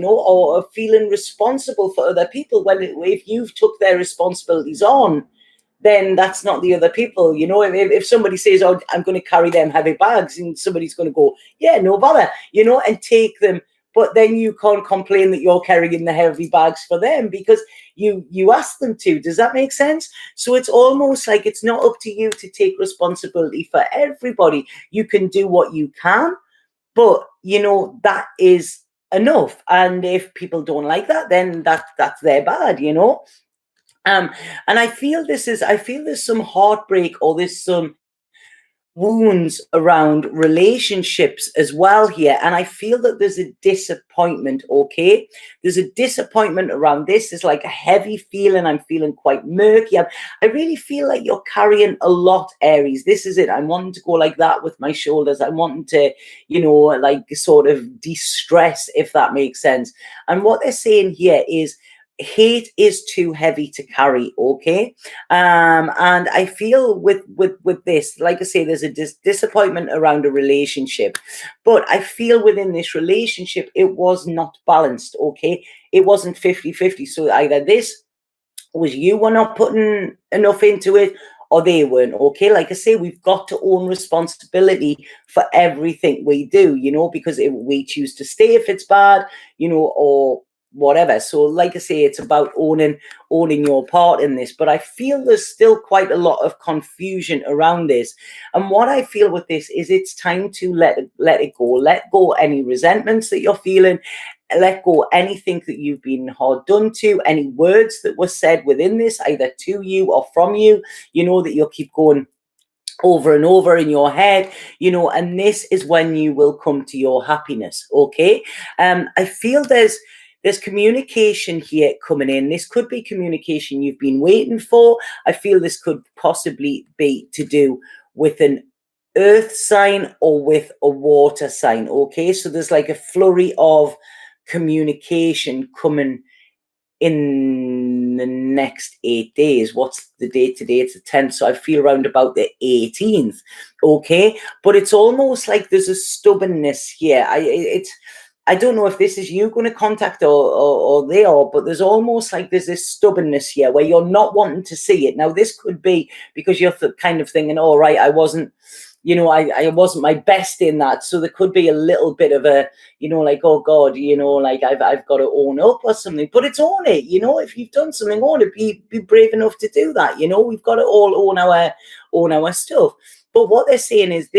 or feeling responsible for other people. When if you've took their responsibilities on, then that's not the other people. If somebody says, oh, I'm going to carry them heavy bags, and somebody's going to go, yeah, no bother, and take them. But then you can't complain that you're carrying the heavy bags for them because you asked them to. Does that make sense? So it's almost like it's not up to you to take responsibility for everybody. You can do what you can, but that is enough. And if people don't like that, then that's their bad. And I feel there's some heartbreak, or there's some wounds around relationships as well here. And I feel that there's a disappointment, okay? There's a disappointment around this. There's like a heavy feeling. I'm feeling quite murky. I really feel like you're carrying a lot, Aries. This is it. I'm wanting to go like that with my shoulders. I'm wanting to, like sort of de-stress, if that makes sense. And what they're saying here is, hate is too heavy to carry, okay? And I feel with this, like I say, there's a disappointment around a relationship, but I feel within this relationship it was not balanced, okay? It wasn't 50-50. So either this was, you were not putting enough into it, or they weren't, okay? Like I say, we've got to own responsibility for everything we do, because if we choose to stay if it's bad, or whatever. So like I say, it's about owning your part in this. But I feel there's still quite a lot of confusion around this. And what I feel with this is it's time to let it go. Let go any resentments that you're feeling. Let go anything that you've been hard done to, any words that were said within this, either to you or from you, that you'll keep going over and over in your head, and this is when you will come to your happiness, okay? I feel there's communication here coming in. This could be communication you've been waiting for. I feel this could possibly be to do with an earth sign or with a water sign, okay? So there's like a flurry of communication coming in the next 8 days. What's the date today? It's the 10th. So I feel around about the 18th, okay? But it's almost like there's a stubbornness here. I don't know if this is you going to contact or they are, but there's almost like there's this stubbornness here where you're not wanting to see it. Now, this could be because you're kind of thinking, all right, I wasn't, I wasn't my best in that. So there could be a little bit of a, like, oh God, like I've got to own up or something, but it's own it, if you've done something, own it, be brave enough to do that. We've got to all own our stuff. But what they're saying is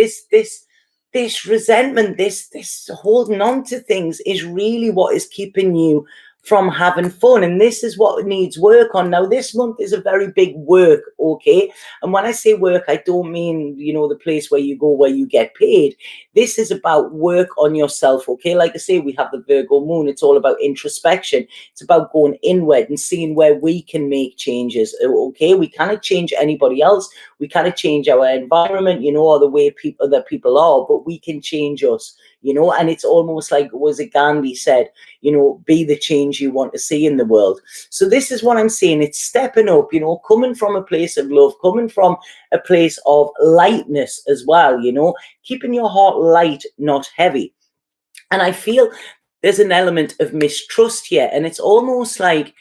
this resentment, this holding on to things is really what is keeping you from having fun. And this is what needs work on. Now, this month is a very big work, okay? And when I say work, I don't mean, the place where you go where you get paid. This is about work on yourself, okay? Like I say, we have the Virgo moon. It's all about introspection. It's about going inward and seeing where we can make changes, okay? We cannot change anybody else. We cannot change our environment, or the way other people are, but we can change us, and it's almost like, was it Gandhi said, be the change you want to see in the world. So this is what I'm saying. It's stepping up, coming from a place of love, coming from a place of lightness as well, keeping your heart light, not heavy. And I feel there's an element of mistrust here. And it's almost like,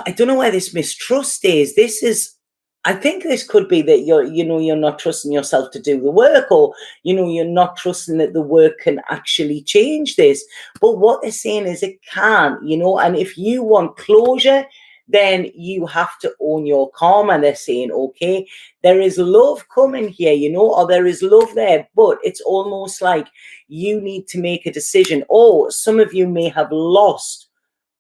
I don't know where this mistrust is. I think this could be that you're not trusting yourself to do the work, or, you're not trusting that the work can actually change this. But what they're saying is it can, and if you want closure, then you have to own your karma. They're saying, okay, there is love coming here, or there is love there, but it's almost like you need to make a decision. Or some of you may have lost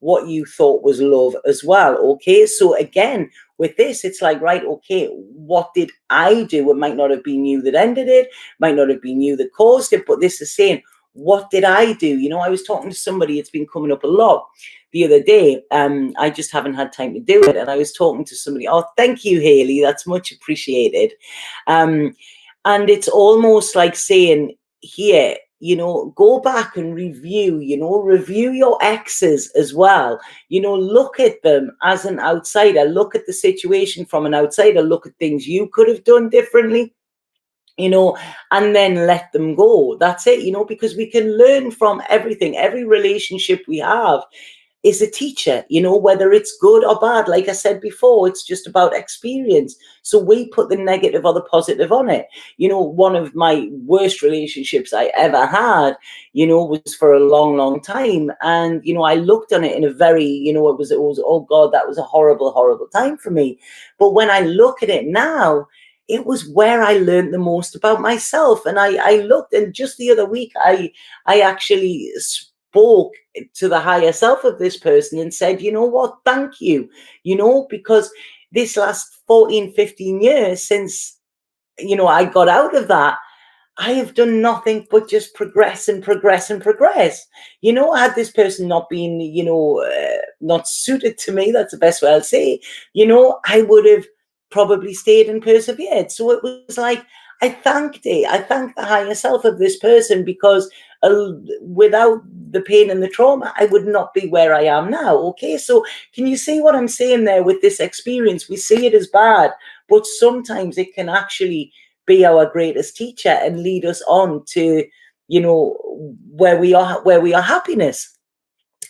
what you thought was love as well, okay? So again, with this, it's like, right, okay, what did I do? It might not have been you that ended it, might not have been you that caused it, but this is saying, what did I do? I was talking to somebody, it's been coming up a lot the other day. I just haven't had time to do it. And I was talking to somebody, oh, thank you, Haley, that's much appreciated. And it's almost like saying here, go back and review your exes as well. Look at them as an outsider. Look at the situation from an outsider. Look at things you could have done differently. and then let them go. That's it, because we can learn from everything. Every relationship we have is a teacher, whether it's good or bad. Like I said before, it's just about experience. So we put the negative or the positive on it. One of my worst relationships I ever had, was for a long, long time. And, I looked on it in a very, it was, oh God, that was a horrible, horrible time for me. But when I look at it now, it was where I learned the most about myself. And I looked, and just the other week, I actually spoke to the higher self of this person and said, you know what, thank you, because this last 14, 15 years since, I got out of that, I have done nothing but just progress and progress and progress. Had this person not been, not suited to me, that's the best way I'll say, I would have probably stayed and persevered. So it was like, I thanked it. I thanked the higher self of this person, because without the pain and the trauma, I would not be where I am now. Okay. So can you see what I'm saying there with this experience? We see it as bad, but sometimes it can actually be our greatest teacher and lead us on to, where we are happiness.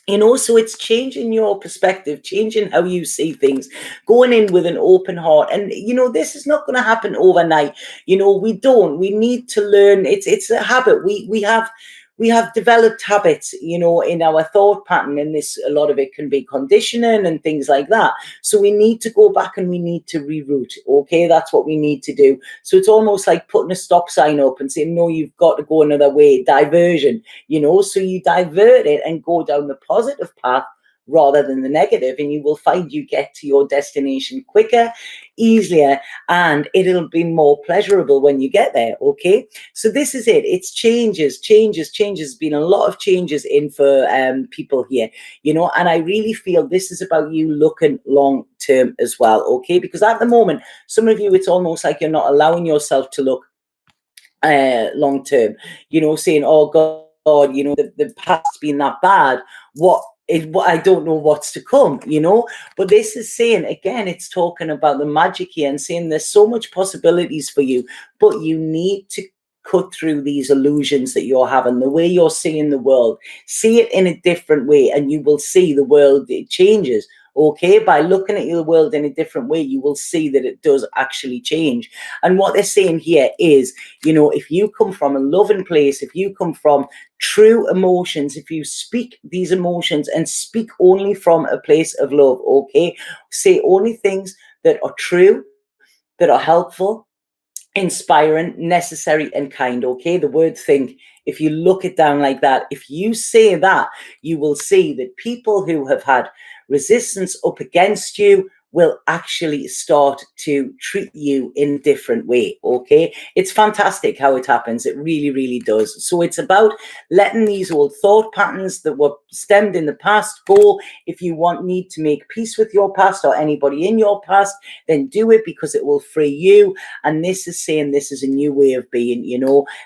So it's changing your perspective, changing how you see things, going in with an open heart. And, this is not going to happen overnight. We need to learn. It's a habit. We have developed habits, in our thought pattern, and a lot of it can be conditioning and things like that. So we need to go back and we need to reroute. Okay. That's what we need to do. So it's almost like putting a stop sign up and saying, no, you've got to go another way, diversion, so you divert it and go down the positive path rather than the negative, and you will find you get to your destination quicker, easier, and it'll be more pleasurable when you get there. Okay, so this is it. It's changes. There's been a lot of changes in for people here, and I really feel this is about you looking long term as well. Okay, because at the moment, some of you, it's almost like you're not allowing yourself to look long term, saying, oh God, the past's been that bad. What I don't know what's to come, but this is saying, again, it's talking about the magic here and saying there's so much possibilities for you, but you need to cut through these illusions that you're having, the way you're seeing the world. See it in a different way, and you will see the world, it changes. Okay, by looking at the world in a different way, you will see that it does actually change. And what they're saying here is, if you come from a loving place, if you come from true emotions, if you speak these emotions and speak only from a place of love, okay, say only things that are true, that are helpful, inspiring, necessary, and kind. Okay, the word think, if you look it down like that, if you say that, you will see that people who have had resistance up against you will actually start to treat you in a different way. Okay, it's fantastic how it happens. It really, really does. So it's about letting these old thought patterns that were stemmed in the past go. If you need to make peace with your past or anybody in your past, then do it, because it will free you. And this is saying this is a new way of being.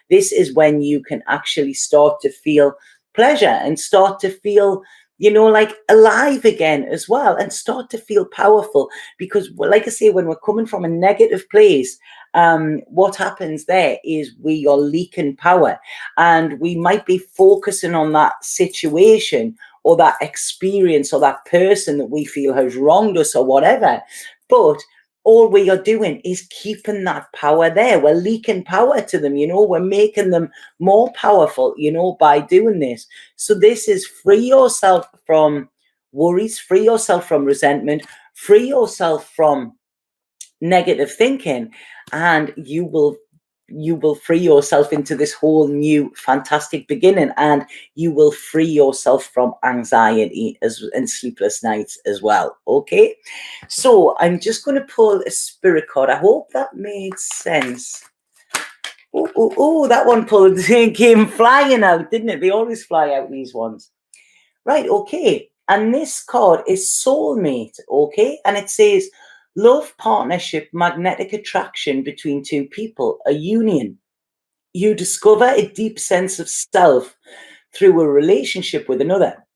This is when you can actually start to feel pleasure and start to feel, like alive again as well, and start to feel powerful. Because, like I say, when we're coming from a negative place, what happens there is we are leaking power, and we might be focusing on that situation or that experience or that person that we feel has wronged us or whatever. But all we are doing is keeping that power there. We're leaking power to them, we're making them more powerful, by doing this. So this is free yourself from worries, free yourself from resentment, free yourself from negative thinking, and you will free yourself into this whole new fantastic beginning, and you will free yourself from anxiety and sleepless nights as well. Okay, so I'm just going to pull a spirit card. I hope that made sense. Oh, that one pulled came flying out, didn't it? They always fly out, these ones. Right, okay. And this card is soulmate, okay? And it says love, partnership, magnetic attraction between two people, a union. You discover a deep sense of self through a relationship with another.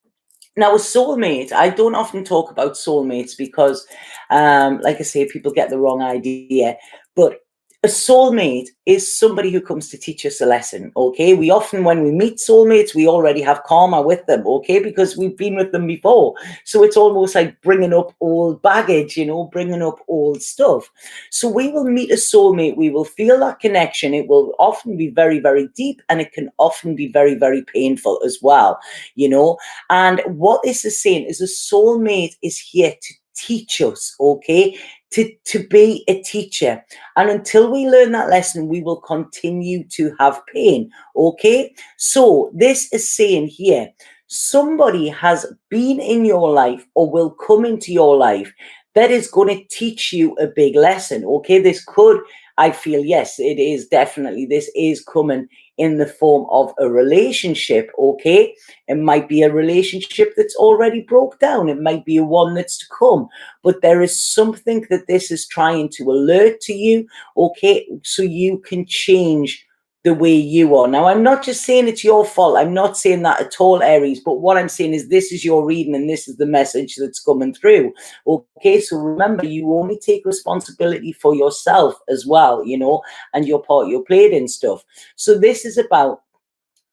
Now, a soulmate, I don't often talk about soulmates because, like I say, people get the wrong idea. But A soulmate is somebody who comes to teach us a lesson, okay? We often, when we meet soulmates, we already have karma with them, okay? Because we've been with them before. So it's almost like bringing up old baggage, you know, bringing up old stuff. So we will meet a soulmate, we will feel that connection. It will often be very, very deep, and it can often be very, very painful as well, you know? And what this is saying is a soulmate is here to teach us, okay? To be a teacher. And until we learn that lesson, we will continue to have pain. Okay? So this is saying here, somebody has been in your life or will come into your life that is going to teach you a big lesson. Okay? This could, I feel, yes, it is definitely, this is coming in the form of a relationship. Okay? It might be a relationship that's already broke down. It might be a one that's to come. But there is something that this is trying to alert to you, okay, so you can change the way you are. Now, I'm not just saying it's your fault. I'm not saying that at all, Aries. But what I'm saying is this is your reading and this is the message that's coming through. Okay, so remember, you only take responsibility for yourself as well, you know, and your part you played in stuff. So this is about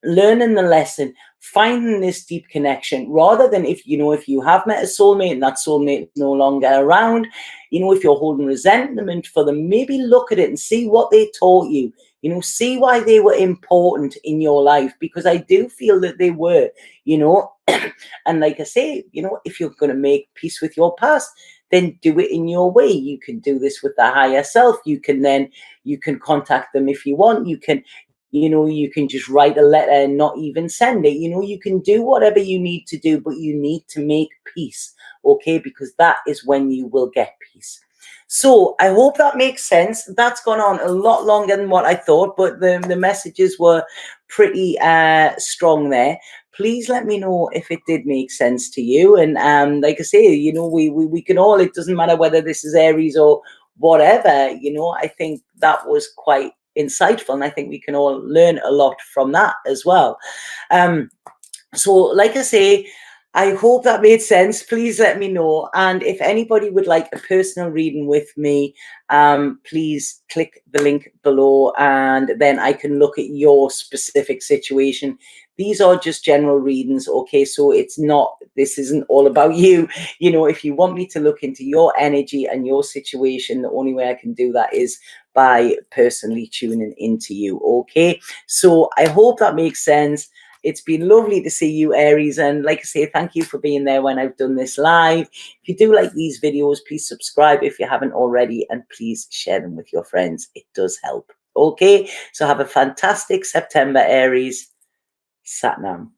learning the lesson, finding this deep connection, rather than, if you know, if you have met a soulmate and that soulmate is no longer around, you know, if you're holding resentment for them, maybe look at it and see what they taught you, you know, see why they were important in your life, because I do feel that they were, you know. And like I say, you know, if you're going to make peace with your past, then do it in your way. You can do this with the higher self. You can contact them if you want. You can, you know, you can just write a letter and not even send it. You know, you can do whatever you need to do, but you need to make peace, okay? Because that is when you will get peace. So I hope that makes sense. That's gone on a lot longer than what I thought, but the messages were pretty strong there. Please let me know if it did make sense to you. And like I say, you know, we can all, it doesn't matter whether this is Aries or whatever, you know, I think that was quite insightful, and I think we can all learn a lot from that as well. So like I say, I hope that made sense. Please let me know. And if anybody would like a personal reading with me, please click the link below, and then I can look at your specific situation. These are just general readings, okay? So it's not, this isn't all about you. You know, if you want me to look into your energy and your situation, the only way I can do that is by personally tuning into you, okay? So I hope that makes sense. It's been lovely to see you, Aries. And like I say, thank you for being there when I've done this live. If you do like these videos, please subscribe if you haven't already, and please share them with your friends. It does help. Okay, so have a fantastic September, Aries. Satnam.